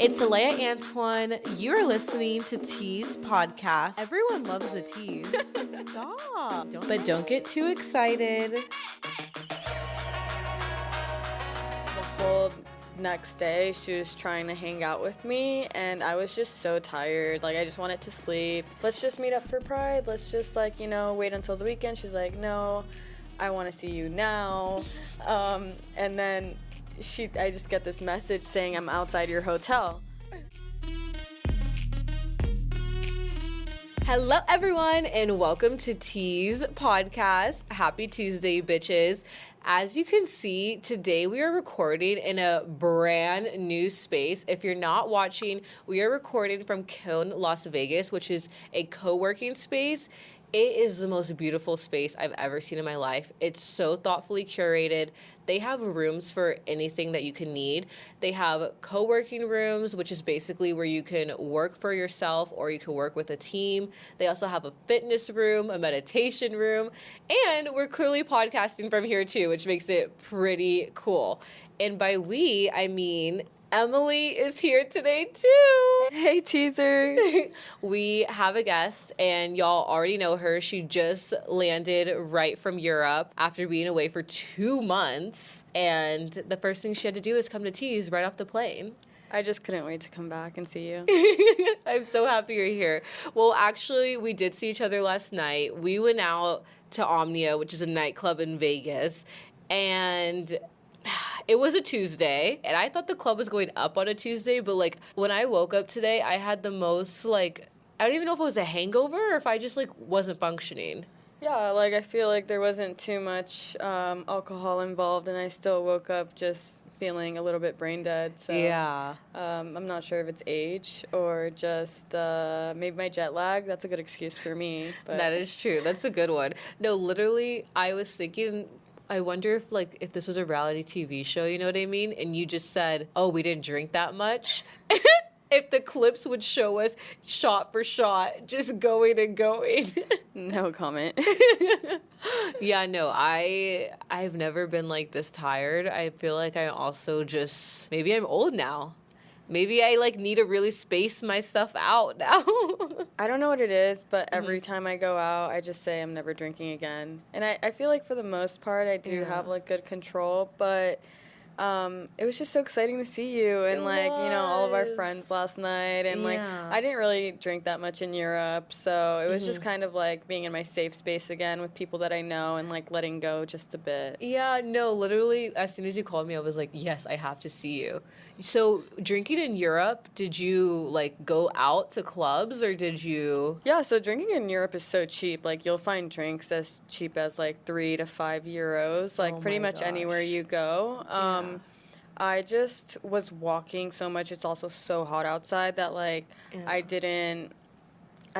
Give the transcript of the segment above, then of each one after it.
It's Alea Antoine. You're listening to Tease podcast. Everyone loves the tease. Stop. But don't get too excited. The whole next day, she was trying to hang out with me, and I was just so tired. Like, I just wanted to sleep. Let's just meet up for Pride. Let's just, wait until the weekend. She's like, no, I want to see you now. And then I just get this message saying I'm outside your hotel. Hello, everyone, and welcome to Tease podcast. Happy Tuesday, bitches. As you can see, today we are recording in a brand new space. If you're not watching, we are recording from Kiln, Las Vegas, which is a co-working space. It is the most beautiful space I've ever seen in my life. It's so thoughtfully curated. They have rooms for anything that you can need. They have co-working rooms, which is basically where you can work for yourself or you can work with a team. They also have a fitness room, a meditation room, and we're clearly podcasting from here too, which makes it pretty cool. And by we, I mean Emily is here today too. Hey, teaser. We have a guest, and y'all already know her. She just landed right from Europe after being away for 2 months. And the first thing she had to do is come to Tease right off the plane. I just couldn't wait to come back and see you. I'm so happy you're here. Well, actually, we did see each other last night. We went out to Omnia, which is a nightclub in Vegas, and it was a Tuesday, and I thought the club was going up on a Tuesday, but, when I woke up today, I had the most, I don't even know if it was a hangover or if I just, wasn't functioning. Yeah, I feel like there wasn't too much alcohol involved, and I still woke up just feeling a little bit brain dead. So Yeah. I'm not sure if it's age or just maybe my jet lag. That's a good excuse for me. But That is true. That's a good one. No, literally, I was thinking, I wonder if this was a reality TV show, you know what I mean? And you just said, oh, we didn't drink that much. If the clips would show us shot for shot, just going and going. No comment. Yeah, no, I've never been this tired. I feel like I also just, maybe I'm old now. Maybe I need to really space my stuff out now. I don't know what it is, but every time I go out, I just say I'm never drinking again. And I feel like for the most part, I do have good control, but it was just so exciting to see you and all of our friends last night, and I didn't really drink that much in Europe, so it was just kind of being in my safe space again with people that I know and letting go just a bit. Yeah, no, literally as soon as you called me, I was like, yes, I have to see you. So drinking in Europe, did you go out to clubs or did you? Yeah, so drinking in Europe is so cheap. You'll find drinks as cheap as 3 to 5 euros, pretty much anywhere you go. I just was walking so much. It's also so hot outside that I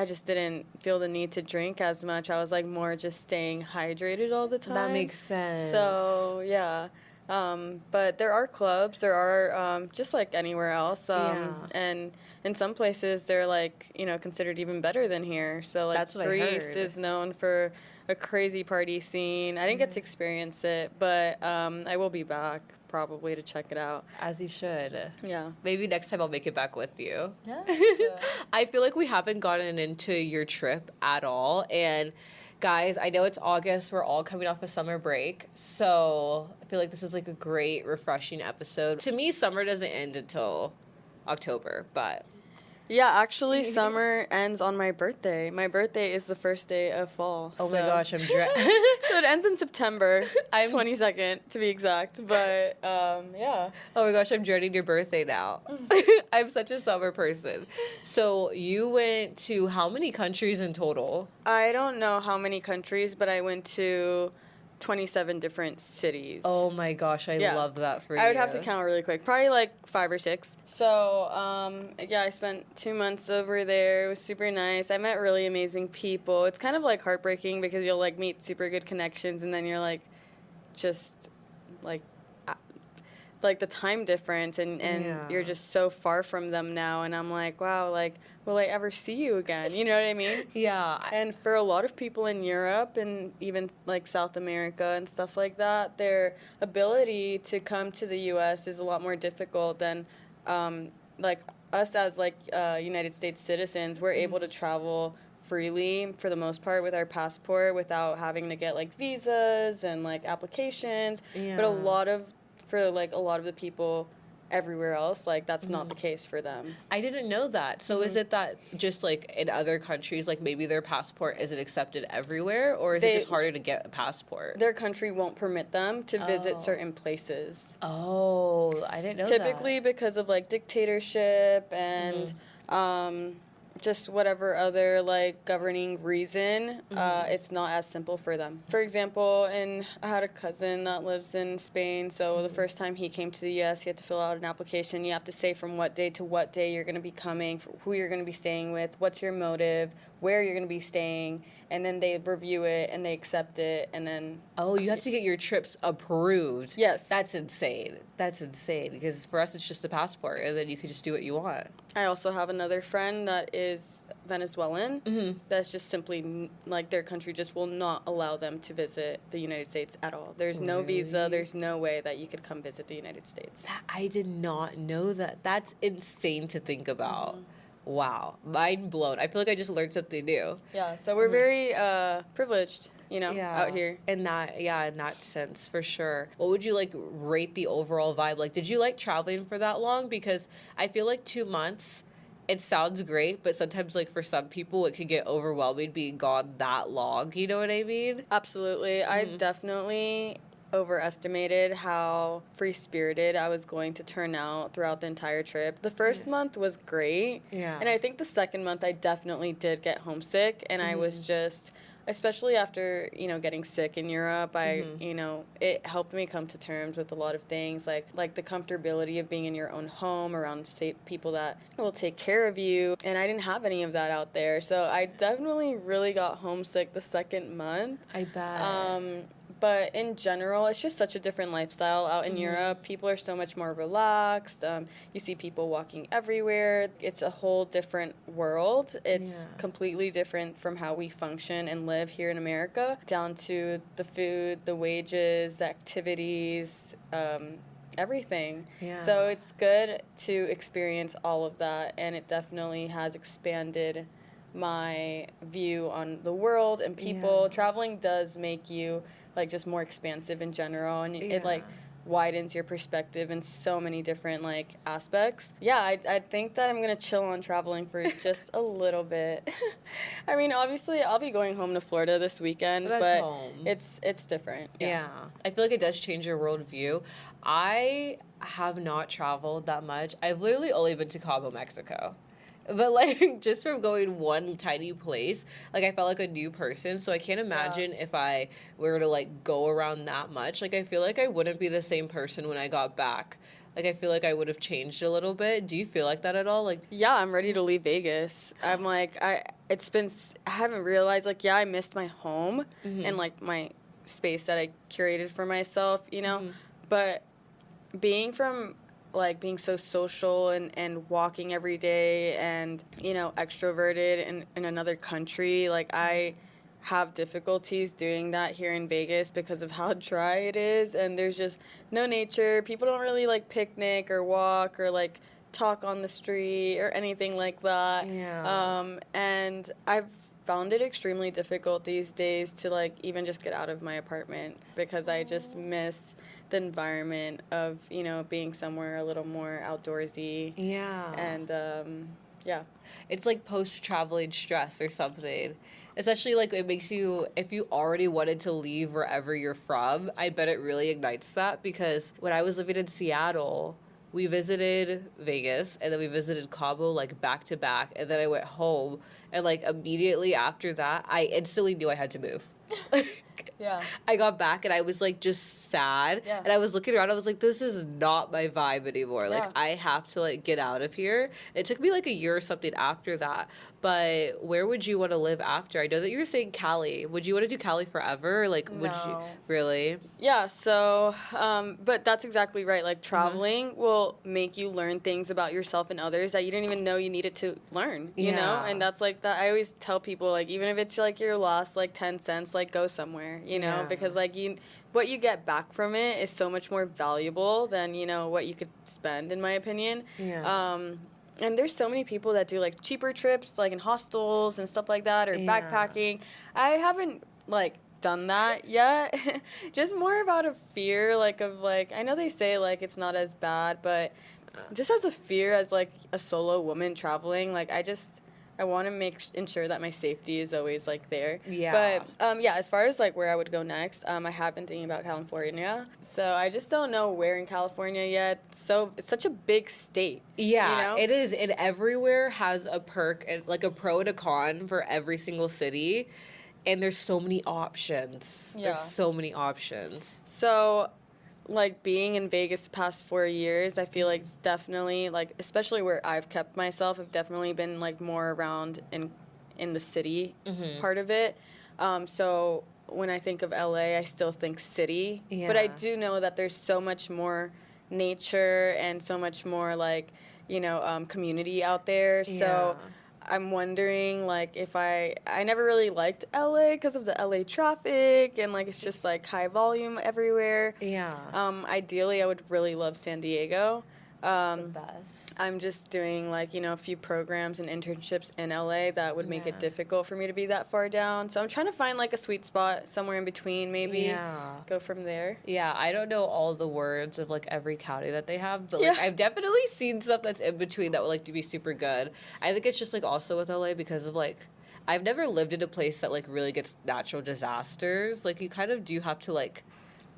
just didn't feel the need to drink as much. I was more just staying hydrated all the time. That makes sense. So yeah. But there are clubs. There are just like anywhere else. And in some places they're considered even better than here. So That's what Greece I heard. is known for a crazy party scene. I didn't get to experience it, but I will be back probably to check it out. As you should. Yeah. Maybe next time I'll make it back with you. Yeah. I feel like we haven't gotten into your trip at all. And guys, I know it's August. We're all coming off a summer break. So I feel like this is a great, refreshing episode. To me, summer doesn't end until October, but... Yeah, actually, summer ends on my birthday. My birthday is the first day of fall. Oh my gosh, I'm So it ends in September, 22nd to be exact. But yeah. Oh my gosh, I'm dreading your birthday now. I'm such a summer person. So you went to how many countries in total? I don't know how many countries, but I went to 27 different cities. Oh my gosh, I love that for you. I would have to count really quick. Probably 5 or 6. So, I spent 2 months over there. It was super nice. I met really amazing people. It's kind of heartbreaking because you'll meet super good connections and then you're just the time difference and you're just so far from them now, and I'm wow, will I ever see you again? You know what I mean? Yeah. And for a lot of people in Europe and even South America and stuff like that, their ability to come to the U.S. is a lot more difficult than like us as like United States citizens, we're able to travel freely for the most part with our passport without having to get like visas and like applications. Yeah. But for like a lot of the people everywhere else, like that's not the case for them. I didn't know that. So is it that just like in other countries, like maybe their passport isn't accepted everywhere, or is it just harder to get a passport? Their country won't permit them to visit certain places. Oh, I didn't know Typically because of like dictatorship and just whatever other like governing reason, it's not as simple for them. For example, I had a cousin that lives in Spain, so the first time he came to the U.S., he had to fill out an application. You have to say from what day to what day you're going to be coming, who you're going to be staying with, what's your motive, where you're going to be staying, and then they review it and they accept it, and then... Oh, you have to get your trips approved. Yes. That's insane. That's insane, because for us it's just a passport, and then you can just do what you want. I also have another friend that is Venezuelan. That's just simply, like, their country just will not allow them to visit the United States at all. There's no visa. There's no way that you could come visit the United States. I did not know that. That's insane to think about. Wow. Mind blown. I feel like I just learned something new. Yeah, so we're very privileged, out here. In that sense, for sure. What would you, like, rate the overall vibe? Like, did you like traveling for that long? Because I feel like 2 months, it sounds great, but sometimes, like, for some people, it can get overwhelming being gone that long. You know what I mean? Absolutely. I definitely overestimated how free-spirited I was going to turn out throughout the entire trip. The first month was great. Yeah. And I think the second month I definitely did get homesick, and I was just, especially after, getting sick in Europe, it helped me come to terms with a lot of things, like the comfortability of being in your own home around safe people that will take care of you, and I didn't have any of that out there. So I definitely really got homesick the second month. I bet. But in general, it's just such a different lifestyle out in Europe. People are so much more relaxed. You see people walking everywhere. It's a whole different world. It's completely different from how we function and live here in America, down to the food, the wages, the activities, everything. Yeah. So it's good to experience all of that, and it definitely has expanded my view on the world and people. Traveling does make you like just more expansive in general, and it like widens your perspective in so many different like aspects. I think that I'm gonna chill on traveling for just a little bit. I mean, obviously I'll be going home to Florida this weekend, but home. It's different. Yeah, I feel like it does change your worldview. I have not traveled that much. I've literally only been to Cabo, Mexico. But, like, just from going one tiny place, like, I felt like a new person. So I can't imagine if I were to, like, go around that much. Like, I feel like I wouldn't be the same person when I got back. Like, I feel like I would have changed a little bit. Do you feel like that at all? Like, yeah, I'm ready to leave Vegas. I'm like, I haven't realized, like, I missed my home and, like, my space that I curated for myself, But being so social and walking every day and, extroverted in another country, like, I have difficulties doing that here in Vegas because of how dry it is, and there's just no nature. People don't really, like, picnic or walk or, like, talk on the street or anything like that. Yeah. And I've found it extremely difficult these days to, like, even just get out of my apartment because I just miss the environment of, being somewhere a little more outdoorsy. Yeah. And, It's like post-traveling stress or something. Especially, like, it makes you, if you already wanted to leave wherever you're from, I bet it really ignites that, because when I was living in Seattle, we visited Vegas, and then we visited Cabo, like, back to back, and then I went home, and, like, immediately after that, I instantly knew I had to move. Yeah. I got back, and I was, like, just sad, and I was looking around, I was like, this is not my vibe anymore. Like, I have to, like, get out of here. It took me, like, a year or something after that, but where would you want to live after? I know that you were saying Cali. Would you want to do Cali forever? Like, would you really? Yeah, so, but that's exactly right. Like, traveling will make you learn things about yourself and others that you didn't even know you needed to learn, you know? And that's, like, like that. I always tell people, like, even if it's like your lost like 10 cents, like go somewhere, you know, because like what you get back from it is so much more valuable than, you know, what you could spend, in my opinion. And there's so many people that do like cheaper trips, like in hostels and stuff like that, or backpacking. I haven't like done that yet. Just more about a fear, like of like, I know they say like it's not as bad, but just as a fear as like a solo woman traveling, like I want to ensure that my safety is always like there. But as far as like where I would go next, I have been thinking about California. So I just don't know where in California yet. So it's such a big state. Yeah, you know? it is. And everywhere has a perk and like a pro and a con for every single city. And there's so many options. Yeah. There's so many options. So like being in Vegas the past 4 years, I feel like it's definitely like, especially where I've kept myself, I've definitely been like more around in the city part of it. So when I think of LA, I still think city, but I do know that there's so much more nature and so much more like, you know, community out there. So I'm wondering, like, if I never really liked LA because of the LA traffic and, like, it's just, like, high volume everywhere. Ideally, I would really love San Diego. The best. I'm just doing, like, you know, a few programs and internships in LA that would make it difficult for me to be that far down. So I'm trying to find, like, a sweet spot somewhere in between, maybe. Go from there. Yeah, I don't know all the words of, like, every county that they have, but, like, I've definitely seen stuff that's in between that would, like, to be super good. I think it's just, like, also with LA because of, like, I've never lived in a place that, like, really gets natural disasters. Like, you kind of do have to, like,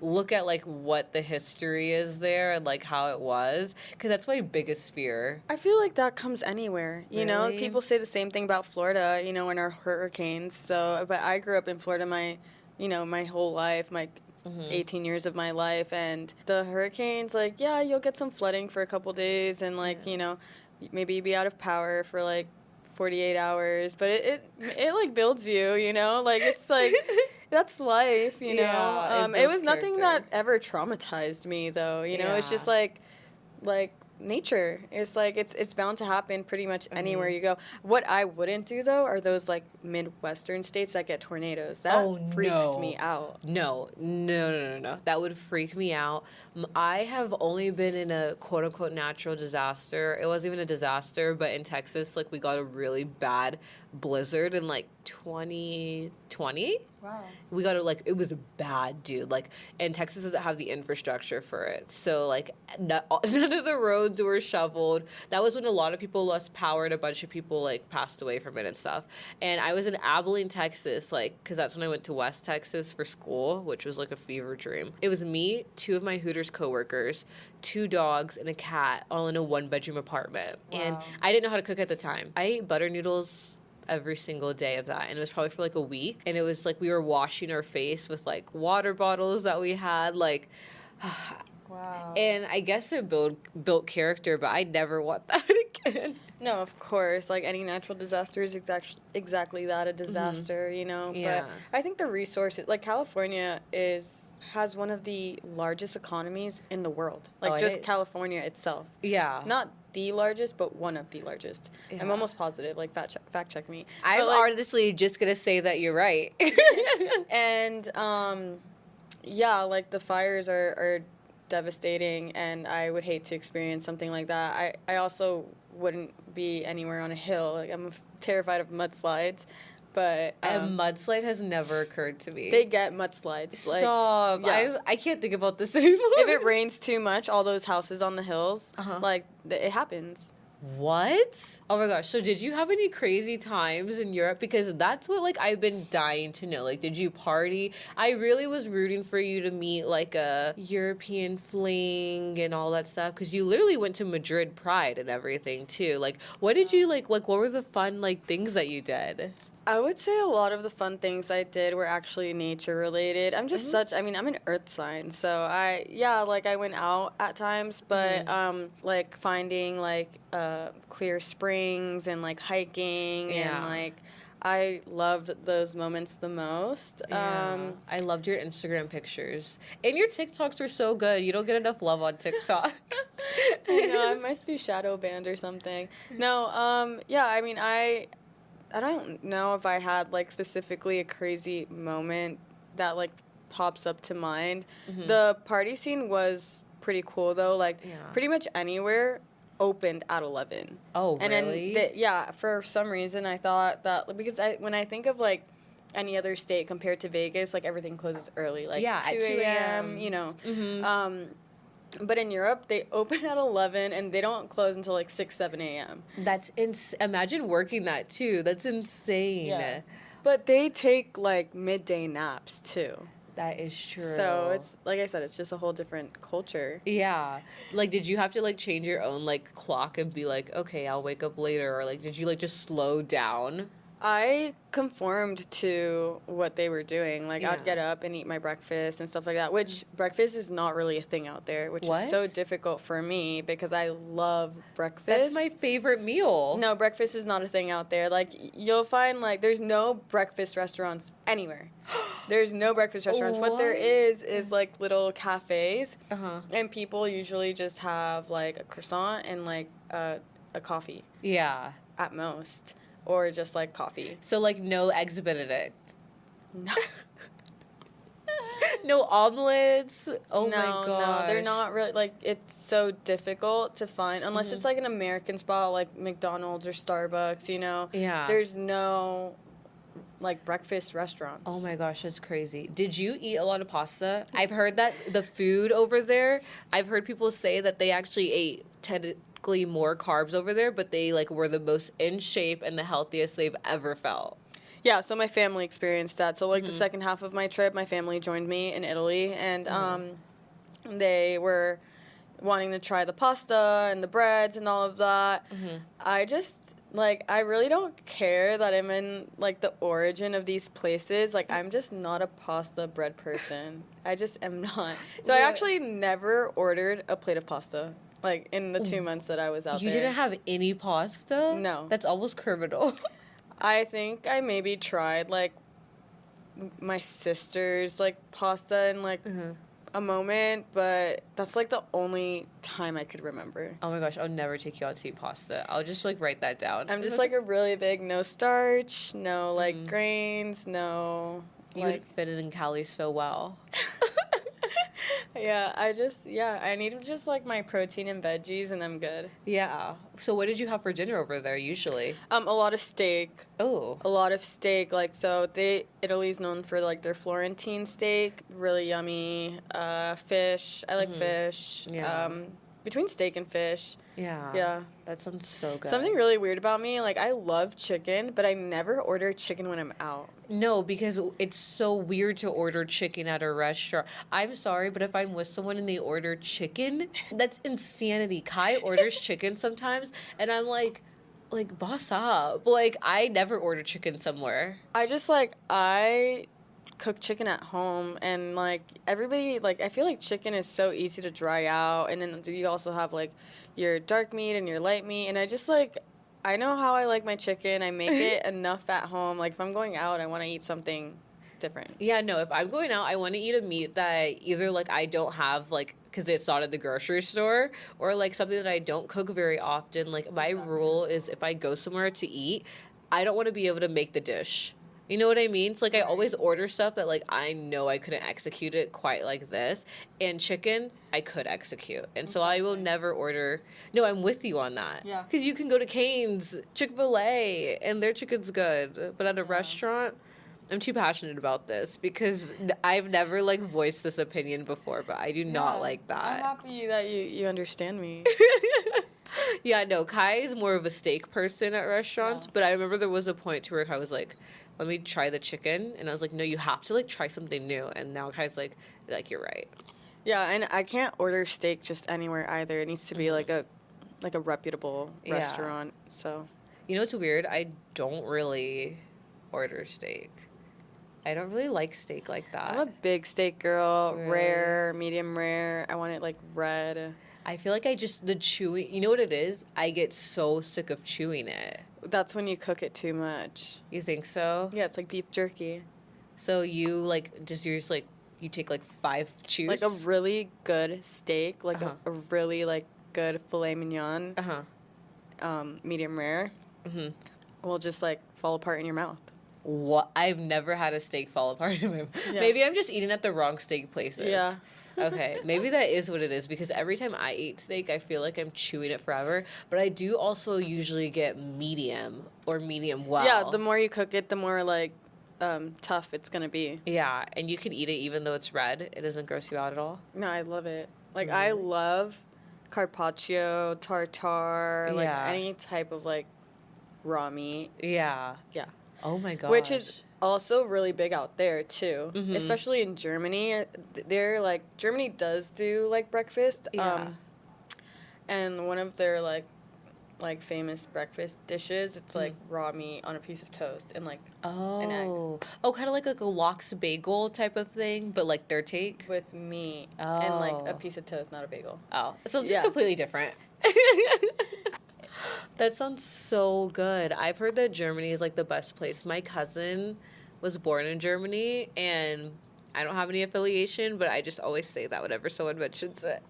look at like what the history is there and like how it was, because that's my biggest fear. I feel like that comes anywhere, you know. People say the same thing about Florida, you know, in our hurricanes. So but I grew up in Florida my whole life, my 18 years of my life, and the hurricanes, like, yeah, you'll get some flooding for a couple days and like you know, maybe be out of power for like 48 hours, but it like builds you, you know, like it's like that's life, you know. It was nothing that ever traumatized me, though, you know. It's just like nature. It's like it's bound to happen pretty much anywhere you go. What I wouldn't do though are those like Midwestern states that get tornadoes. That freaks me out. No. That would freak me out. I have only been in a quote unquote natural disaster. It wasn't even a disaster, but in Texas, like we got a really bad blizzard in like 2020. Wow. We got to like, it was bad, dude. Like, and Texas doesn't have the infrastructure for it. So, like, none of the roads were shoveled. That was when a lot of people lost power and a bunch of people, like, passed away from it and stuff. And I was in Abilene, Texas, like, because that's when I went to West Texas for school, which was, like, a fever dream. It was me, 2 of my Hooters coworkers, 2 dogs, and a cat, all in a 1-bedroom apartment. Wow. And I didn't know how to cook at the time. I ate butter noodles every single day of that, and it was probably for like a week, and it was like we were washing our face with like water bottles that we had, like wow. And I guess it built character, but I never want that again. No, of course, like any natural disaster is exactly that, a disaster, you know. But I think the resources, like California has one of the largest economies in the world, like California itself. Not the largest, but one of the largest. I'm almost positive, like fact check me. I'm honestly just gonna say that you're right. And like the fires are devastating, and I would hate to experience something like that. I also wouldn't be anywhere on a hill. Like I'm terrified of mudslides. But a mudslide has never occurred to me. They get mudslides. Stop. Like, I can't think about this anymore. If it rains too much, all those houses on the hills, like, it happens. What? Oh my gosh. So did you have any crazy times in Europe? Because that's what, like, I've been dying to know. Like, did you party? I really was rooting for you to meet, like, a European fling and all that stuff. Because you literally went to Madrid Pride and everything, too. Like, what did you, like, what were the fun, like, things that you did? I would say a lot of the fun things I did were actually nature related. I'm just I'm an earth sign, so I went out at times, but like finding like clear springs and like hiking and like I loved those moments the most. I loved your Instagram pictures. And your TikToks were so good. You don't get enough love on TikTok. I know, I must be shadow banned or something. No, I mean, I don't know if I had, like, specifically a crazy moment that, like, pops up to mind. Mm-hmm. The party scene was pretty cool, though. Like, Yeah. pretty much anywhere opened at 11. Oh, and really? then, yeah, for some reason, I thought that, because when I think of, like, any other state compared to Vegas, like, everything closes early, like, Yeah, 2 at 2 a.m., a.m. you know. Mm-hmm. But in Europe, they open at 11, and they don't close until, like, 6, 7 a.m. That's imagine working that too. That's insane. Yeah. But they take, like, midday naps, too. That is true. So it's, like I said, it's just a whole different culture. Yeah. Like, did you have to, like, change your own, like, clock and be like, okay, I'll wake up later? Or, like, did you, like, just slow down? I conformed to what they were doing. Like, Yeah. I'd get up and eat my breakfast and stuff like that, which breakfast is not really a thing out there, which is so difficult for me because I love breakfast. That's my favorite meal. No, breakfast is not a thing out there. Like, you'll find, like, there's no breakfast restaurants anywhere. There's no breakfast restaurants. What there is, like, little cafes. Uh-huh. And people usually just have, like, a croissant and, like, a coffee. Yeah. At most. Or just, like, coffee. So, like, no eggs Benedict. No. No omelets. Oh no, my gosh. No, they're not really, like, it's so difficult to find, unless it's, like, an American spot, like McDonald's or Starbucks, you know? Yeah. There's no, like, breakfast restaurants. Oh my gosh, that's crazy. Did you eat a lot of pasta? I've heard that the food over there, I've heard people say that they actually ate technically more carbs over there, but they, like, were the most in shape and the healthiest they've ever felt. Yeah, so my family experienced that. So, like, the second half of my trip, my family joined me in Italy, and they were wanting to try the pasta and the breads and all of that. I just, like, I really don't care that I'm in, like, the origin of these places. Like, I'm just not a pasta bread person. I just am not. So I actually never ordered a plate of pasta, like, in the 2 months that I was out there. You didn't have any pasta? No. That's almost criminal. I think I maybe tried, like, my sister's, like, pasta in, like, a moment, but that's, like, the only time I could remember. Oh my gosh, I'll never take you out to eat pasta. I'll just, like, write that down. I'm just, like, a really big no starch, no, like, grains, no, You would fit it in Cali so well. Yeah, I need just, like, my protein and veggies, and I'm good. Yeah. So what did you have for dinner over there usually? A lot of steak. Oh. A lot of steak. Like, so Italy's known for, like, their Florentine steak, really yummy. Fish. I like fish. Yeah. Between steak and fish. Yeah. Yeah. That sounds so good. Something really weird about me, like, I love chicken, but I never order chicken when I'm out. No, because it's so weird to order chicken at a restaurant. I'm sorry, but if I'm with someone and they order chicken, that's insanity. Kai orders chicken sometimes, and I'm like, boss up. Like, I never order chicken somewhere. I just, like, I cook chicken at home, and, like, everybody, like, I feel like chicken is so easy to dry out, and then you also have, like, your dark meat and your light meat, and I just, like, I know how I like my chicken. I make it enough at home. Like, if I'm going out, I want to eat something different. Yeah, no, if I'm going out, I want to eat a meat that either, like, I don't have, like, because it's not at the grocery store, or, like, something that I don't cook very often. Like, my rule is if I go somewhere to eat, I don't want to be able to make the dish. You know what I mean? It's like I always order stuff that, like, I know I couldn't execute it quite like this. And chicken, I could execute. And so I will never order. No, I'm with you on that. Yeah. Because you can go to Cane's, Chick-fil-A, and their chicken's good. But at a restaurant, I'm too passionate about this because I've never, like, voiced this opinion before, but I do not like that. I'm happy that you understand me. Yeah, no, Kai is more of a steak person at restaurants, but I remember there was a point to where Kai was like, let me try the chicken, and I was like, no, you have to, like, try something new, and now Kai's like, you're right. Yeah, and I can't order steak just anywhere either. It needs to be like a reputable restaurant. So, you know what's weird? I don't really order steak. I don't really like steak like that. I'm a big steak girl, Really? rare, medium rare. I want it, like, red. I feel like the chewing, you know what it is? I get so sick of chewing it. That's when you cook it too much. You think so? Yeah, it's like beef jerky. So you, like, you take, like, 5 chews? Like a really good steak, like a really, like, good filet mignon, medium rare. will just, like, fall apart in your mouth. What? I've never had a steak fall apart in my mouth. Yeah. Maybe I'm just eating at the wrong steak places. Yeah. Okay, maybe that is what it is, because every time I eat steak, I feel like I'm chewing it forever. But I do also usually get medium or medium well. Yeah, the more you cook it, the more, like, tough it's going to be. Yeah, and you can eat it even though it's red. It doesn't gross you out at all. No, I love it. Like, I love carpaccio, tartare, like, Yeah. any type of, like, raw meat. Yeah. Yeah. Oh my gosh. Which is also really big out there, too. Mhm. Especially in Germany. They're, like, Germany does do, like, breakfast. Yeah. And one of their, like, famous breakfast dishes, it's, like, raw meat on a piece of toast and, like, an egg. Oh, kind of like a lox bagel type of thing, but like their take. With meat and, like, a Oh. piece of toast, not a bagel. Oh, so just Yeah. completely different. That sounds so good. I've heard that Germany is like the best place. My cousin was born in Germany, and I don't have any affiliation, but I just always say that whenever someone mentions it.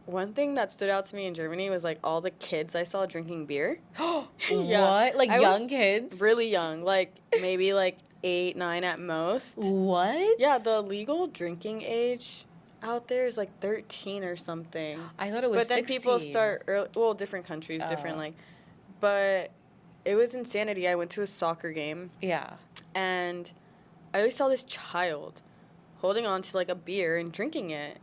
One thing that stood out to me in Germany was, like, all the kids I saw drinking beer. What? Like young kids? Really young. Like, maybe, like, 8, 9 at most. What? Yeah, the legal drinking age out there is, like, 13 or something. I thought it was But then 16. people start early. Well, different countries, different, like. But it was insanity. I went to a soccer game. Yeah. And I always saw this child holding on to, like, a beer and drinking it.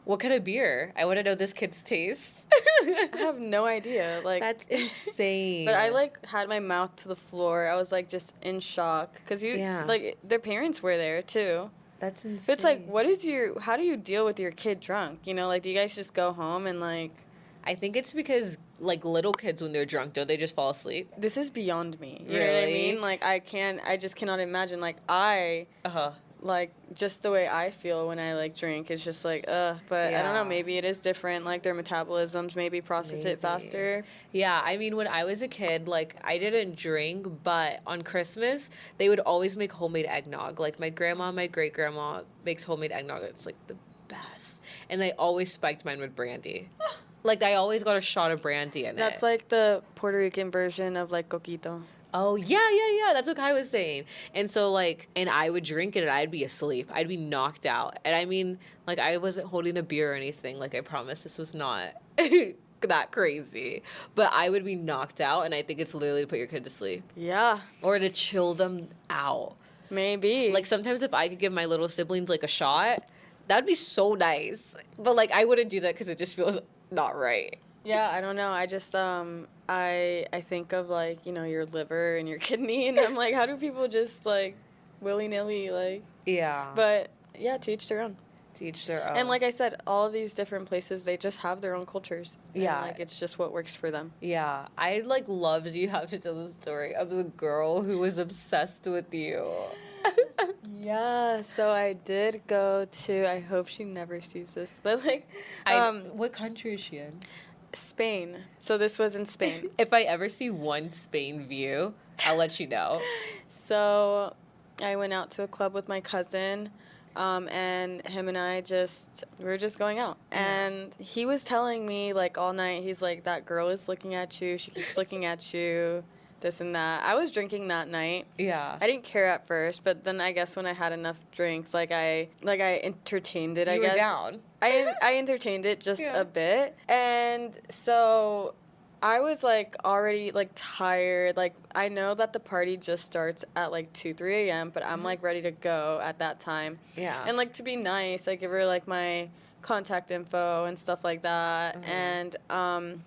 What kind of beer? I want to know this kid's taste. I have no idea. Like, That's insane. but I, like, had my mouth to the floor. I was, like, just in shock. Because like, their parents were there, too. That's insane. But it's, like, how do you deal with your kid drunk? You know, like, do you guys just go home and, like. I think it's because, like, little kids, when they're drunk, don't they just fall asleep? This is beyond me. You know what I Really? mean? Like, I just cannot imagine. Like, like, just the way I feel when I, like, drink is just, like, ugh. But I don't know, Yeah. maybe it is different. Like, their metabolisms maybe process it faster. Yeah, I mean, when I was a kid, like, I didn't drink, but on Christmas, they would always make homemade eggnog. Like, my grandma, my great-grandma makes homemade eggnog. It's, like, the best. And they always spiked mine with brandy. Like, I always got a shot of brandy in it. That's, like, the Puerto Rican version of, like, coquito. Oh, yeah. That's what Kai was saying. And so, like, and I would drink it and I'd be asleep. I'd be knocked out. And I mean, like, I wasn't holding a beer or anything. Like, I promise this was not that crazy. But I would be knocked out, and I think it's literally to put your kid to sleep. Yeah, Or to chill them out. maybe. Like, sometimes if I could give my little siblings, like, a shot, that'd be so nice. But, like, I wouldn't do that because it just feels not right. Yeah, I don't know. I just, I think of, like, you know, your liver and your kidney, and I'm like, how do people just, like, willy-nilly, like. Yeah. But, yeah, to each their own. To each their own. And like I said, all of these different places, they just have their own cultures. Yeah. And, like, it's just what works for them. Yeah, I like loved you have to tell the story of the girl who was obsessed with you. Yeah, so I did go to, I hope she never sees this, but, like, What country is she in? Spain. So this was in Spain. If I ever see one Spain view, I'll let you know. So I went out to a club with my cousin, and him and I we were just going out. And he was telling me, like, all night, he's like, that girl is looking at you, she keeps looking at you, this and that. I was drinking that night. Yeah. I didn't care at first, but then I guess when I had enough drinks, I entertained it, I You guess. were down. I entertained it just a bit. And so I was, like, already, like, tired. Like, I know that the party just starts at, like, 2, 3 a.m., but I'm, like, ready to go at that time. Yeah. And, like, to be nice, I give her, like, my contact info and stuff like that. And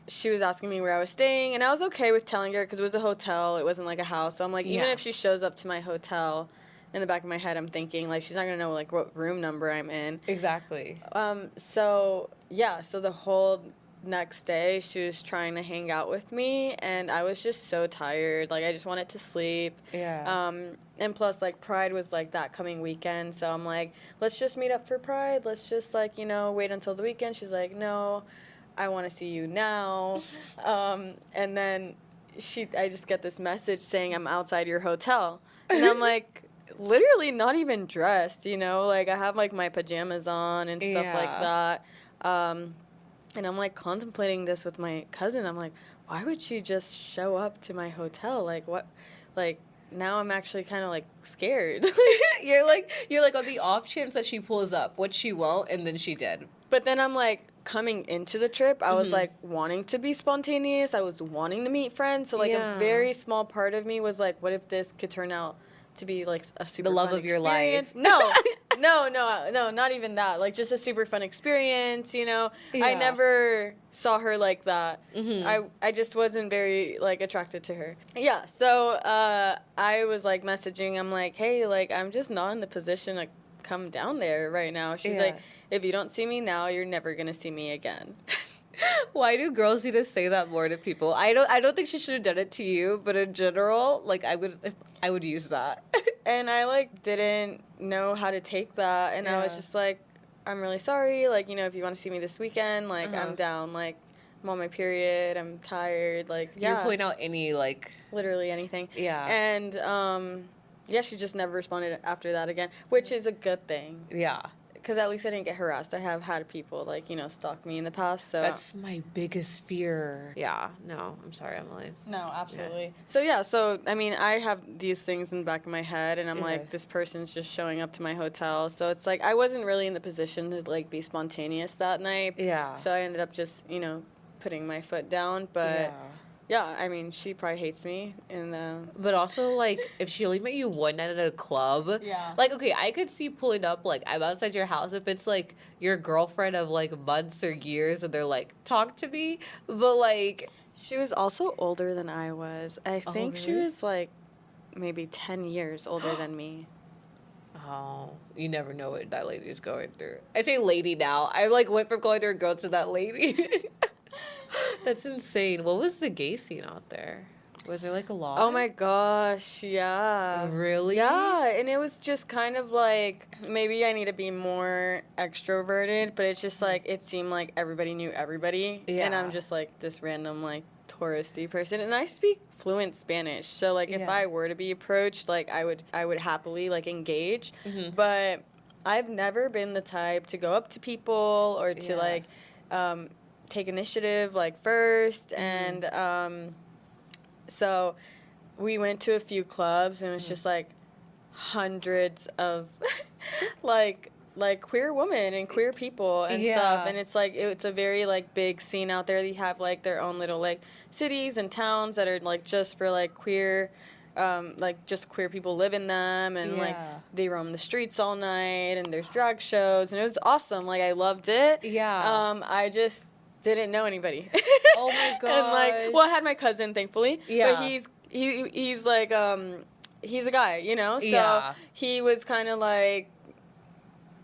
she was asking me where I was staying, and I was okay with telling her because it was a hotel. It wasn't, like, a house. So I'm like, even if she shows up to my hotel, in the back of my head, I'm thinking, like, she's not going to know, like, what room number I'm in. Exactly. So the whole next day, she was trying to hang out with me, and I was just so tired. Like, I just wanted to sleep. Yeah. And plus, like, Pride was, like, that coming weekend, so I'm like, let's just meet up for Pride. Let's just, like, you know, wait until the weekend. She's like, no, I want to see you now. And then I just get this message saying I'm outside your hotel. And I'm like, literally not even dressed, you know? Like, I have, like, my pajamas on and stuff like that. And I'm, like, contemplating this with my cousin. I'm like, why would she just show up to my hotel? Like, what? Like, now I'm actually kind of, like, scared. You're like on the off chance that she pulls up, which she won't, and then she did. But then I'm, like, coming into the trip, I was, Mm-hmm. like, wanting to be spontaneous. I was wanting to meet friends. So, like, Yeah. a very small part of me was, like, what if this could turn out to be, like, a super The love fun of your experience? life. No, not even that. Like, just a super fun experience, you know? I Yeah. never saw her like that. Mm-hmm. I just wasn't very, like, attracted to her. Yeah, so I was, like, messaging. I'm like, hey, like, I'm just not in the position to come down there right now. She's Yeah. like, if you don't see me now, you're never going to see me again. Why do girls need to say that more to people? I don't think she should have done it to you, but in general, like I would use that. And I, like, didn't know how to take that. And I was Yeah. just like, I'm really sorry. Like, you know, if you want to see me this weekend, like, Uh-huh. I'm down. Like, I'm on my period. I'm tired. Like, You're yeah. pulling out any like Literally anything. Yeah. And, yeah, she just never responded after that again, which is a good thing. yeah. Because at least I didn't get harassed. I have had people, like, you know, stalk me in the past. So That's my biggest fear. Yeah. No, I'm sorry, Emily. no, absolutely. So, yeah, so, I mean, I have these things in the back of my head, and I'm Okay. like, this person's just showing up to my hotel. So it's like, I wasn't really in the position to, like, be spontaneous that night. Yeah. So I ended up just, you know, putting my foot down. But, yeah, I mean, she probably hates me. And, But also, like, if she only met you one night at a club, Yeah. like, okay, I could see pulling up, like, I'm outside your house if it's, like, your girlfriend of, like, months or years and they're, like, talk to me. But, like, she was also older than I was. I think she really? was, like, maybe 10 years older than me. oh, you never know what that lady's going through. I say lady now. I, like, went from calling her a girl to that lady. That's insane. What was the gay scene out there? Was there, like, a lot? Oh my gosh, yeah. Really? Yeah, and it was just kind of like, maybe I need to be more extroverted, but it's just like, it seemed like everybody knew everybody. And Yeah. I'm just like this random, like, touristy person. And I speak fluent Spanish. So, like, if Yeah. I were to be approached, like, I would happily, like, engage. Mhm. But I've never been the type to go up to people or to, Yeah. like, take initiative, like, first. Mm-hmm. And, so we went to a few clubs, and it was just like hundreds of like queer women and queer people and stuff. Yeah. And it's like, it's a very, like, big scene out there. They have, like, their own little, like, cities and towns that are, like, just for, like, queer, like, just queer people live in them. And like, Yeah. they roam the streets all night, and there's drag shows, and it was awesome. Like, I loved it. Yeah. I just didn't know anybody. Oh my And, like, gosh. well, I had my cousin, thankfully. Yeah. But he's like, he's a guy, you know? So Yeah. he was kind of like,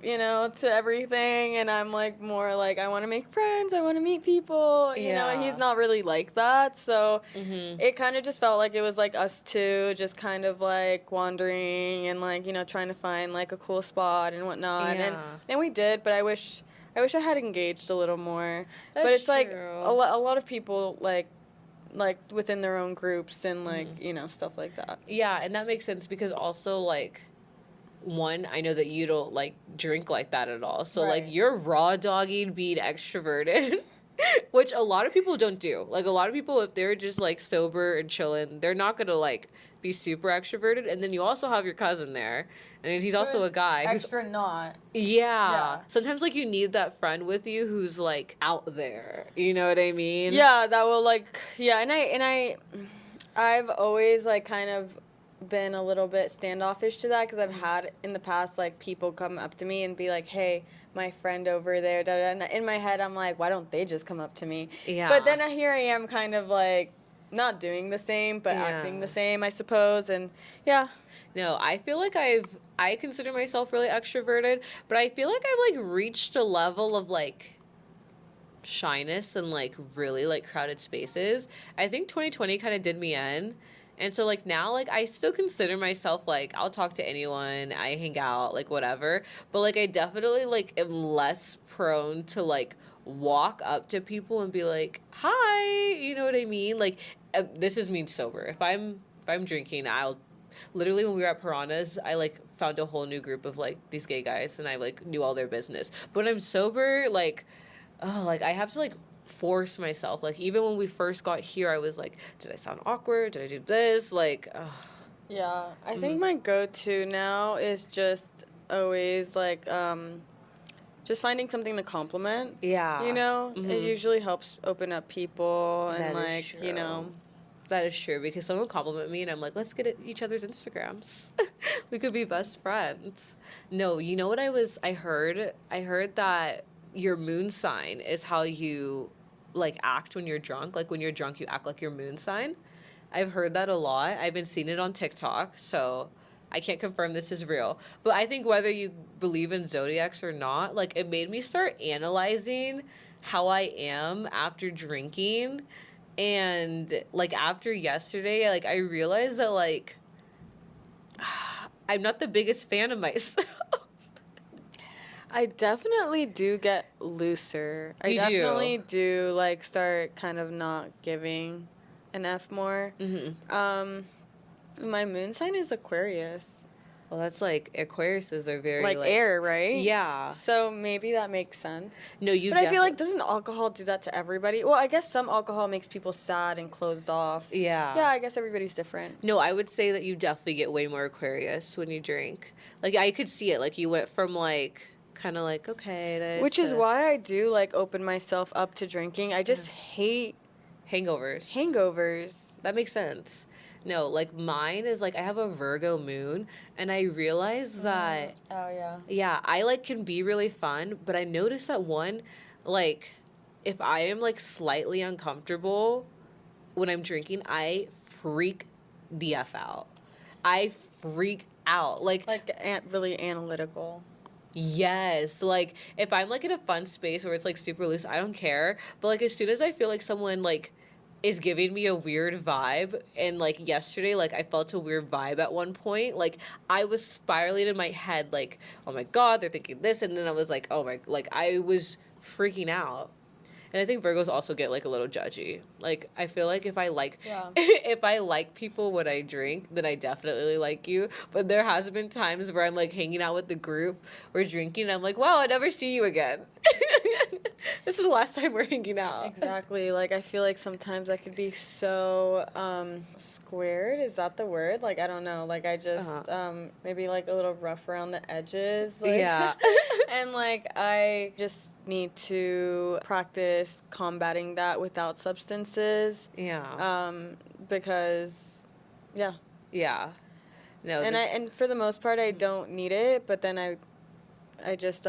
you know, to everything. And I'm like, more like, I want to make friends. I want to meet people, you know? And Yeah. he's not really like that. So Mhm. it kind of just felt like it was like us two just kind of like wandering and, like, you know, trying to find, like, a cool spot and whatnot. Yeah. And we did, but I wish I had engaged a little more. But That's it's like true. a lot of people like within their own groups and, like, you know, stuff like that. Yeah, and that makes sense because also, like, one, I know that you don't, like, drink like that at all. So, like, Right. you're raw dogging being extroverted, which a lot of people don't do. Like, a lot of people, if they're just, like, sober and chilling, they're not going to, like, be super extroverted. And then you also have your cousin there. And he's also a guy who's extra not. Yeah. Yeah. Sometimes, like, you need that friend with you who's, like, out there. You know what I mean? Yeah, that will, like, yeah, and I've always, like, kind of been a little bit standoffish to that, because I've had in the past, like, people come up to me and be like, hey, my friend over there, da, da, and in my head I'm like, why don't they just come up to me? Yeah. But then here I am kind of, like, not doing the same, but Yeah. acting the same, I suppose, and yeah. No, I feel like I consider myself really extroverted, but I feel like I've, like, reached a level of, like, shyness and, like, really, like, crowded spaces. I think 2020 kind of did me in. And so, like, now, like, I still consider myself, like, I'll talk to anyone, I hang out, like, whatever. But, like, I definitely, like, am less prone to, like, walk up to people and be like, hi, you know what I mean? Like, this is me sober. If I'm drinking, I'll literally, when we were at Piranhas, I, like, found a whole new group of, like, these gay guys, and I, like, knew all their business. But when I'm sober, like, oh, like, I have to, like, force myself. Like, even when we first got here, I was like, did I sound awkward? Did I do this? Like, ugh. Yeah, I think my go-to now is just always, like, just finding something to compliment. Yeah. You know? It usually helps open up people and, That is like, you know. true. That is true, because someone will compliment me and I'm like, let's get at each other's Instagrams. We could be best friends. No, you know what I heard? I heard that your moon sign is how you like act when you're drunk. Like, when you're drunk, you act like your moon sign. I've heard that a lot. I've been seeing it on TikTok, so I can't confirm this is real. But I think whether you believe in zodiacs or not, like, it made me start analyzing how I am after drinking. And like, after yesterday, like, I realized that, like, I'm not the biggest fan of myself. I definitely do get looser. I You do? definitely do, like, start kind of not giving an F more. My moon sign is Aquarius. Well, that's like, Aquariuses are very Like air, right? Yeah. So maybe that makes sense. No, you. But I feel like, doesn't alcohol do that to everybody? Well, I guess some alcohol makes people sad and closed off. Yeah. Yeah, I guess everybody's different. No, I would say that you definitely get way more Aquarius when you drink. Like, I could see it. Like, you went from, like, kind of like, okay, this. Which is why I do, like, open myself up to drinking. I just hate hangovers. That makes sense. No, like, mine is, like, I have a Virgo moon, and I realize that, Oh, yeah. yeah, I, like, can be really fun, but I noticed that, one, like, if I am, like, slightly uncomfortable when I'm drinking, I freak the F out. I freak out. Like, Really analytical. yes. Like, if I'm, like, in a fun space where it's, like, super loose, I don't care. But, like, as soon as I feel like someone, like, is giving me a weird vibe, and, like, yesterday, like, I felt a weird vibe at one point, like, I was spiraling in my head, like, oh my God, they're thinking this, and then I was like, oh my, like, I was freaking out. And I think Virgos also get, like, a little judgy. Like, I feel like if I like if I like people when I drink, then I definitely like you. But there has been times where I'm, like, hanging out with the group, we're drinking, and I'm like, wow, I'll never see you again. This is the last time we're hanging out. Exactly. Like, I feel like sometimes I could be so squared. Is that the word? Like, I don't know. Like, I just maybe, like, a little rough around the edges. Like, yeah. And, like, I just need to practice combating that without substances. Yeah. Because, yeah. Yeah. No. And for the most part, I don't need it, but then I just,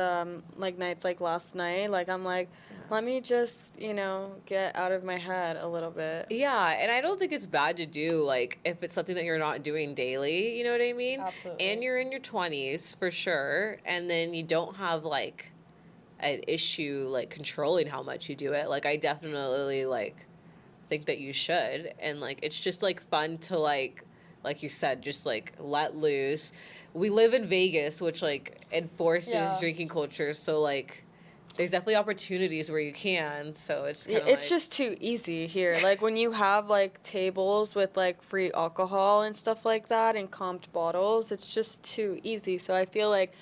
like, nights like last night, like, I'm like, let me just, you know, get out of my head a little bit. Yeah, and I don't think it's bad to do, like, if it's something that you're not doing daily, you know what I mean? Absolutely. And you're in your 20s, for sure, and then you don't have, like, an issue, like, controlling how much you do it. Like, I definitely, like, think that you should, and, like, it's just, like, fun to, like you said, just, like, let loose. We live in Vegas, which, like, enforces drinking culture, so, like, there's definitely opportunities where you can, so it's kind of it's just too easy here. Like, when you have, like, tables with, like, free alcohol and stuff like that and comped bottles, it's just too easy. So I feel like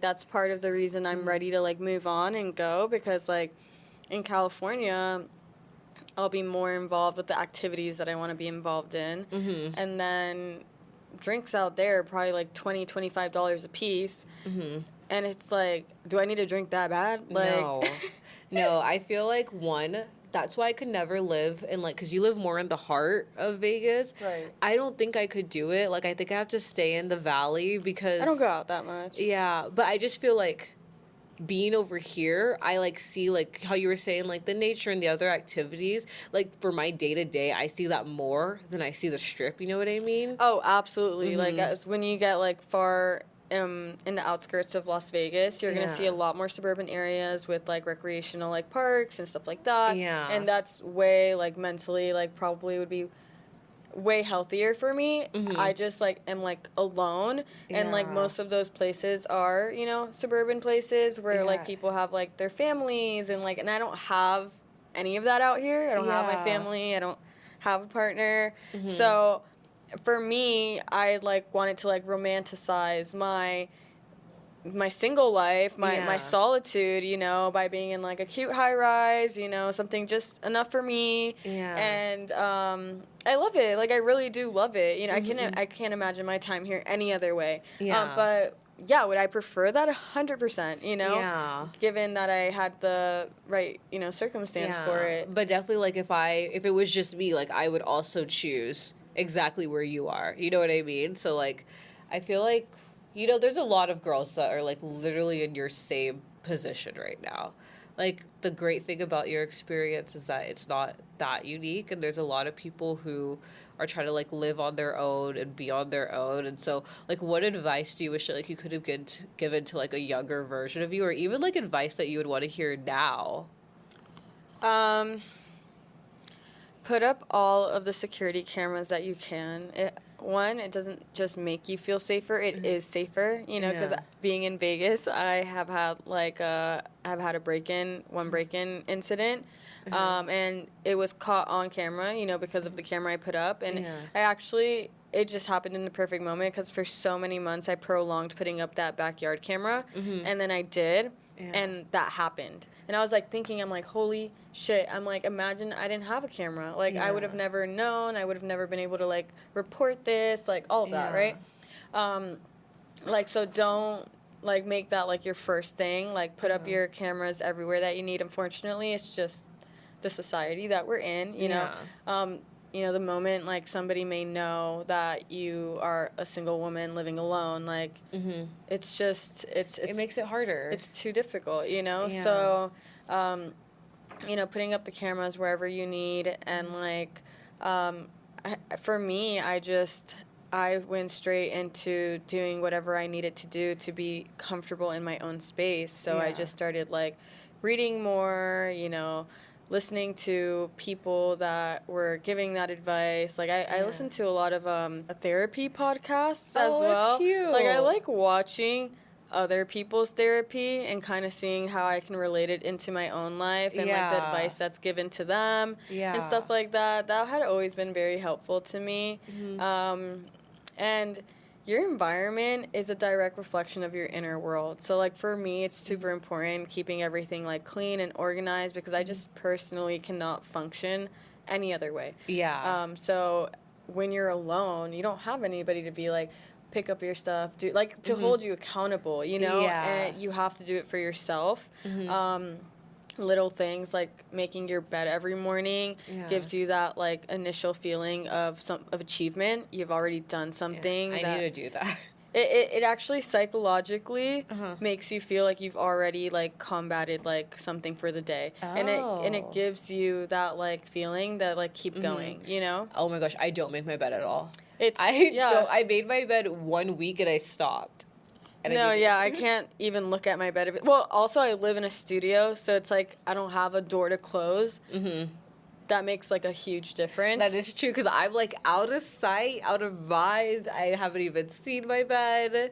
that's part of the reason I'm ready to, like, move on and go, because, like, in California, I'll be more involved with the activities that I want to be involved in. And then drinks out there are probably like $20, $25 a piece. And it's like, do I need to drink that bad? Like, No, I feel like, one, that's why I could never live in, like, because you live more in the heart of Vegas. Right. I don't think I could do it. Like, I think I have to stay in the valley because I don't go out that much. Yeah, but I just feel like being over here, I, like, see, like, how you were saying, like, the nature and the other activities. Like, for my day-to-day, I see that more than I see the Strip, you know what I mean? Oh, absolutely. Like, as when you get, like, far in the outskirts of Las Vegas, you're going to see a lot more suburban areas with, like, recreational, like, parks and stuff like that. Yeah. And that's way, like, mentally, like, probably would be way healthier for me. I just, like, am, like, alone, and, like, most of those places are, you know, suburban places where like people have, like, their families, and, like, and I don't have any of that out here. I don't have my family. I don't have a partner. So for me, I, like, wanted to, like, romanticize my my single life, my Yeah. solitude, you know, by being in like a cute high rise, you know, something just enough for me. Yeah. And I love it. Like I really do love it. You know, Mm-hmm. I can't imagine my time here any other way. Yeah. But yeah, would I prefer that? 100%, you know? Yeah. Given that I had the right, you know, circumstance for it. But definitely, like, if it was just me, like, I would also choose exactly where you are. You know what I mean? So, like, I feel like, you know, there's a lot of girls that are, like, literally in your same position right now. Like, the great thing about your experience is that it's not that unique, and there's a lot of people who are trying to, like, live on their own and be on their own. And so, like, what advice do you wish that, like, you could have given to, like, a younger version of you, or even, like, advice that you would want to hear now? Um, Put up all of the security cameras that you can. It doesn't just make you feel safer, it is safer, you know, because Yeah. being in Vegas, I have had I've had one break-in incident, and it was caught on camera, you know, because of the camera I put up, and Yeah. it just happened in the perfect moment because for so many months I prolonged putting up that backyard camera, and then I did, Yeah. and that happened. And I was like thinking, I'm like, holy shit. I'm like, imagine I didn't have a camera. Like, I would have Yeah. never known. I would have never been able to, like, report this, like, all of that, right? Like, so don't, like, make that, like, your first thing. Like, put up your cameras everywhere that you need. Unfortunately, it's just the society that we're in, you know? You know, the moment, like, somebody may know that you are a single woman living alone, like, it's just, It makes it harder. it's too difficult, you know? Yeah. So, you know, putting up the cameras wherever you need, and like, for me, I went straight into doing whatever I needed to do to be comfortable in my own space. So I Yeah. just started like reading more, you know, listening to people that were giving that advice. Like I listened to a lot of therapy podcasts as Oh, well. that's cute. Like I like watching other people's therapy and kind of seeing how I can relate it into my own life, and like the Yeah. advice that's given to them and stuff Yeah. like that. That had always been very helpful to me. And your environment is a direct reflection of your inner world. So like for me, it's super important keeping everything like clean and organized, because I just personally cannot function any other way. Yeah. So when you're alone, you don't have anybody to be like, pick up your stuff, do like to hold you accountable, you know? Yeah. And you have to do it for yourself. Little things like making your bed every morning gives you that like initial feeling of achievement. You've already done something. I need to do that. It actually psychologically makes you feel like you've already like combated like something for the day, and it gives you that like feeling that like keep going, you know? Oh my gosh, I don't make my bed at all. It's I made my bed 1 week and I stopped. And I can't even look at my bed. Well, also I live in a studio, so it's like I don't have a door to close. That makes like a huge difference. That is true, because I'm like out of sight, out of mind. I haven't even seen my bed.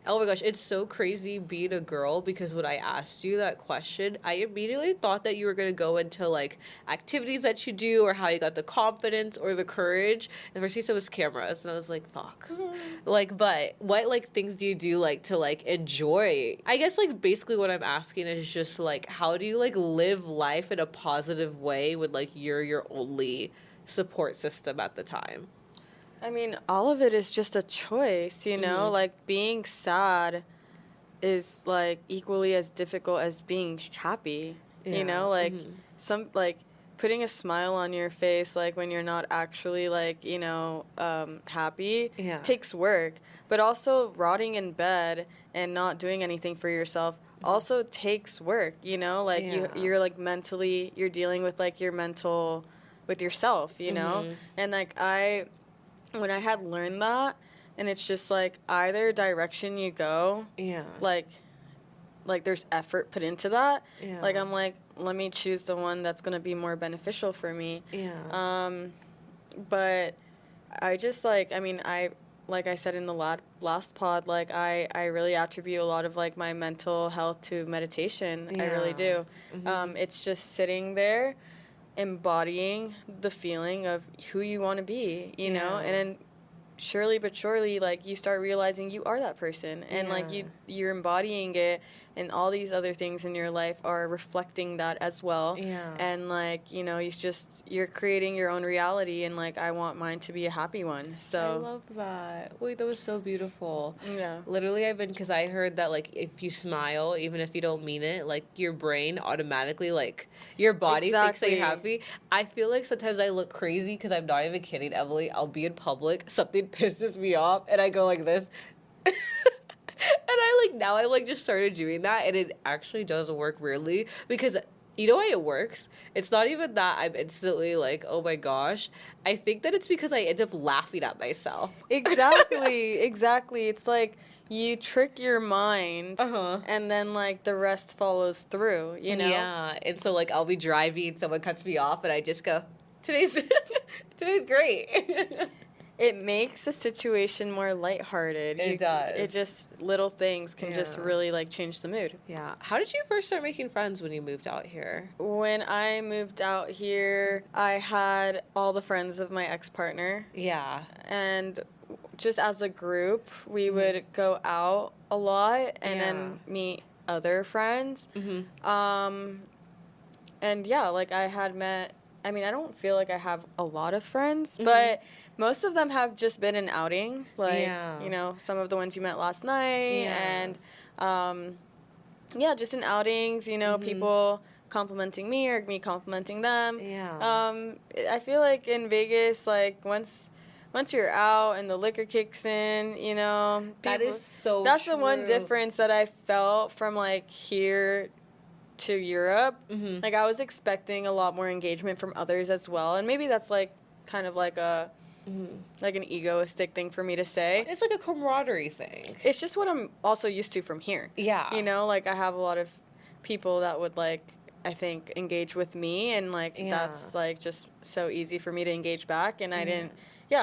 Oh my gosh, it's so crazy being a girl, because when I asked you that question, I immediately thought that you were going to go into like activities that you do, or how you got the confidence or the courage. And first you said it was cameras, and I was like, fuck. Like, but what like things do you do like to like enjoy? I guess like basically what I'm asking is just like, how do you like live life in a positive way when like you're your only support system at the time? I mean, all of it is just a choice, you know? Like, being sad is, like, equally as difficult as being happy, you know? Like, putting a smile on your face, like, when you're not actually, like, you know, happy takes work. But also, rotting in bed and not doing anything for yourself also takes work, you know? Like, you're, like, mentally, you're dealing with, like, with yourself, you know? And, like, when I had learned that, and it's just like either direction you go, like there's effort put into that. Like I'm like, let me choose the one that's gonna be more beneficial for me. But I just like, I mean, like I said in the last pod, like I really attribute a lot of like my mental health to meditation. I really do. It's just sitting there, embodying the feeling of who you want to be, you know, and then surely but surely, like, you start realizing you are that person, and like you're embodying it, and all these other things in your life are reflecting that as well. Yeah. And like, you know, you're creating your own reality, and like I want mine to be a happy one. So I love that. Wait, that was so beautiful. yeah. Literally, because I heard that, like, if you smile, even if you don't mean it, like, your brain automatically, like, your body thinks that you're happy. I feel like sometimes I look crazy because I'm not even kidding, Emily. I'll be in public, something pisses me off, and I go like this. Now I, like, just started doing that, and it actually does work weirdly, because you know why it works? It's not even that I'm instantly like, oh my gosh. I think that it's because I end up laughing at myself. Exactly. It's like you trick your mind, Uh-huh. and then like the rest follows through, you know? Yeah, and so, like, I'll be driving, someone cuts me off, and I just go, today's today's great. It makes a situation more lighthearted. It does. It just, little things can just really, like, change the mood. Yeah. How did you first start making friends when you moved out here? When I moved out here, I had all the friends of my ex-partner. Yeah. And just as a group, we would go out a lot and then meet other friends. And yeah, like I had met, I mean, I don't feel like I have a lot of friends, but most of them have just been in outings, like, you know, some of the ones you met last night, and, just in outings, you know, people complimenting me or me complimenting them. I feel like in Vegas, like, once you're out and the liquor kicks in, you know, that is so that's true. The one difference that I felt from, like, here to Europe. Like, I was expecting a lot more engagement from others as well, and maybe that's, like, kind of like a like an egoistic thing for me to say. It's like a camaraderie thing. It's just what I'm also used to from here. Yeah. You know, like, I have a lot of people that would, like, I think, engage with me, and, like, that's, like, just so easy for me to engage back, and I didn't,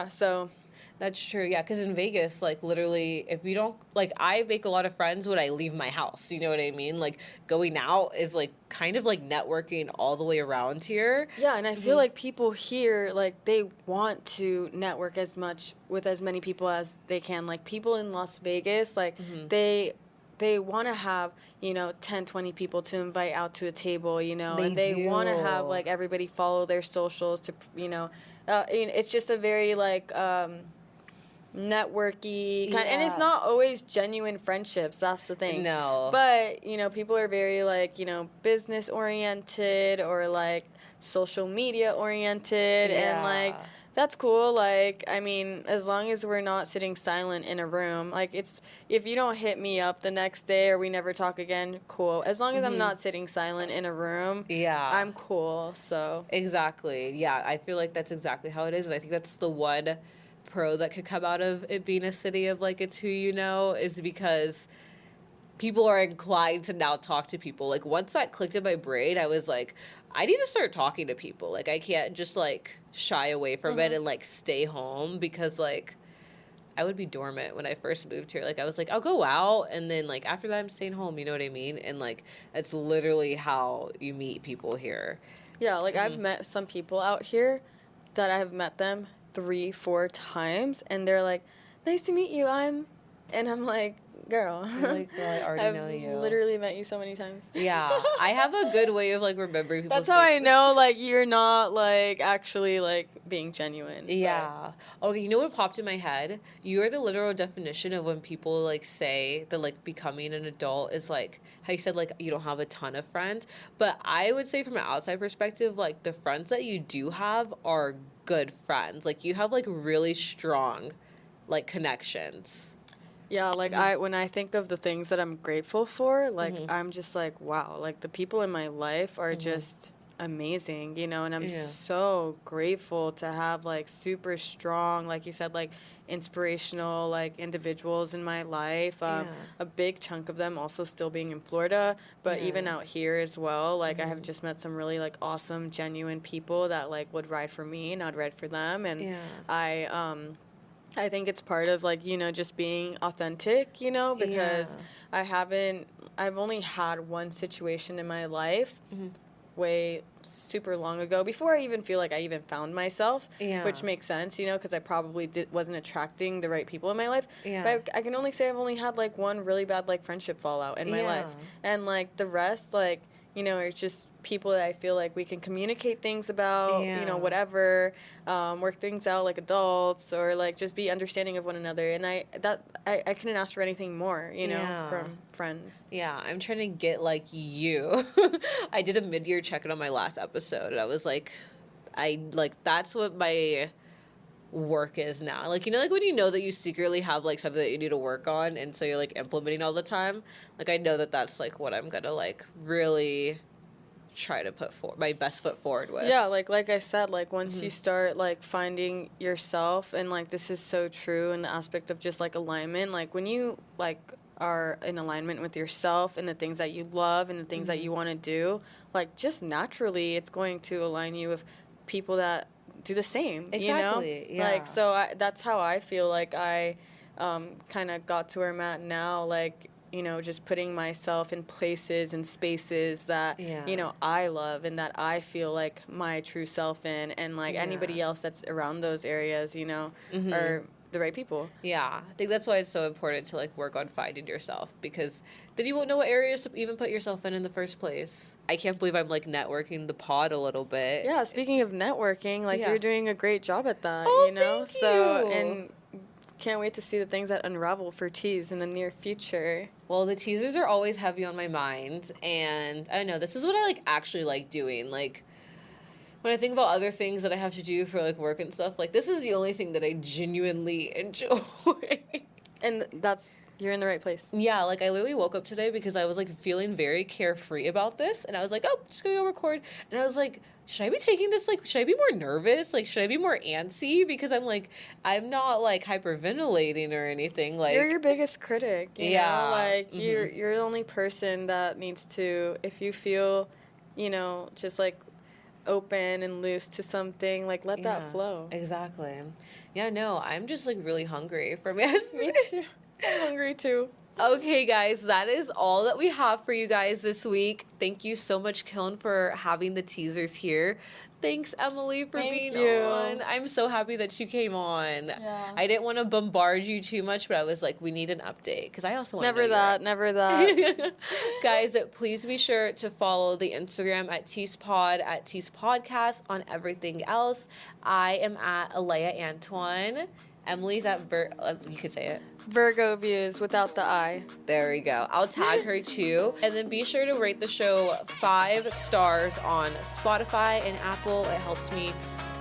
so... That's true, yeah, because in Vegas, like, literally, if you don't, like, I make a lot of friends when I leave my house, you know what I mean? Like, going out is, like, kind of, like, networking all the way around here. Yeah, and I feel like people here, like, they want to network with as many people as they can. Like, people in Las Vegas, like, they want to have, you know, 10, 20 people to invite out to a table, you know, and they want to have, like, everybody follow their socials to, you know, it's just a very, like, networky kind, and it's not always genuine friendships. That's the thing. No. But, you know, people are very, like, you know, business oriented or, like, social media oriented, and, like, that's cool. Like, I mean, as long as we're not sitting silent in a room, like, it's, if you don't hit me up the next day or we never talk again, cool. As long as I'm not sitting silent in a room, I'm cool. So exactly. Yeah, I feel like that's exactly how it is, and I think that's the one pro that could come out of it being a city of, like, it's who you know, is because people are inclined to now talk to people. Like, once that clicked in my brain, I was like, I need to start talking to people. Like, I can't just, like, shy away from it and, like, stay home, because, like, I would be dormant when I first moved here. Like, I was like, I'll go out, and then, like, after that, I'm staying home, you know what I mean? And, like, that's literally how you meet people here. Yeah, like, I've met some people out here that I have met them 3-4 times, and they're like, nice to meet you, and I'm like, girl, Like, girl, I already know you. I've literally met you so many times. Yeah, I have a good way of, like, remembering people's That's how faces. I know, like, you're not, like, actually, like, being genuine. Yeah. Okay, you know what popped in my head? You're the literal definition of when people, like, say that, like, becoming an adult is, like, how you said, like, you don't have a ton of friends. But I would say from an outside perspective, like, the friends that you do have are good friends. Like, you have, like, really strong, like, connections. Yeah, like, when I think of the things that I'm grateful for, like, I'm just like, wow, like, the people in my life are just amazing, you know, and I'm so grateful to have, like, super strong, like you said, like, inspirational, like, individuals in my life. A big chunk of them also still being in Florida, but even out here as well, like, I have just met some really, like, awesome, genuine people that, like, would ride for me and I'd ride for them, and I think it's part of, like, you know, just being authentic, you know, because I've only had one situation in my life way super long ago, before I even feel like I even found myself, which makes sense, you know, because I probably wasn't attracting the right people in my life. But I can only say I've only had, like, one really bad, like, friendship fallout in my life. And, like, the rest, like, you know, it's just people that I feel like we can communicate things about, you know, whatever, work things out like adults, or like just be understanding of one another. And I couldn't ask for anything more, you know, from friends. Yeah, I'm trying to get like you. I did a mid-year check-in on my last episode, and I was like, that's what my work is now. Like, you know, like when you know that you secretly have like something that you need to work on, and so you're like implementing all the time. Like, I know that that's like what I'm gonna like really try to put my best foot forward with. Yeah, like I said, like once you start like finding yourself, and like this is so true in the aspect of just like alignment, like when you like are in alignment with yourself and the things that you love and the things that you want to do, like just naturally it's going to align you with people that do the same, exactly, you know? Like, so that's how I feel like I kind of got to where I'm at now, like, you know, just putting myself in places and spaces that, you know, I love and that I feel like my true self in, and like anybody else that's around those areas, you know, are the right people. Yeah, I think that's why it's so important to like work on finding yourself, because then you won't know what areas to even put yourself in the first place. I can't believe I'm like networking the pod a little bit. Yeah, speaking of networking, like you're doing a great job at that, you know? Thank so you. And can't wait to see the things that unravel for Tease in the near future. Well, the teasers are always heavy on my mind, and I don't know, this is what I like actually like doing. Like, when I think about other things that I have to do for like work and stuff, like this is the only thing that I genuinely enjoy. And you're in the right place. Yeah, like I literally woke up today because I was like feeling very carefree about this, and I was like, oh, just gonna go record. And I was like, should I be taking this, like, should I be more nervous? Like, should I be more antsy? Because I'm like, I'm not like hyperventilating or anything. Like, you're your biggest critic, you know? Like you're the only person that needs to, if you feel, you know, just like open and loose to something, like let that flow. Exactly. Yeah, no, I'm just like really hungry for me. Me too. I'm hungry too. Okay, guys, that is all that we have for you guys this week. Thank you so much, Kiln, for having the teasers here. Thanks, Emily, for being on. I'm so happy that you came on. Yeah. I didn't want to bombard you too much, but I was like, we need an update, because I also want to know Never that. Guys, please be sure to follow the Instagram at TeasePod, at Tease Podcast on everything else. I am at Alea Antoine. Emily's at you could say it. Virgo Views without the I. There we go. I'll tag her too. And then be sure to rate the show 5 stars on Spotify and Apple. It helps me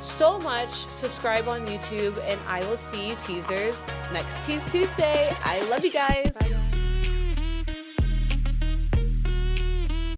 so much. Subscribe on YouTube, and I will see you teasers next Tease Tuesday. I love you guys. Bye.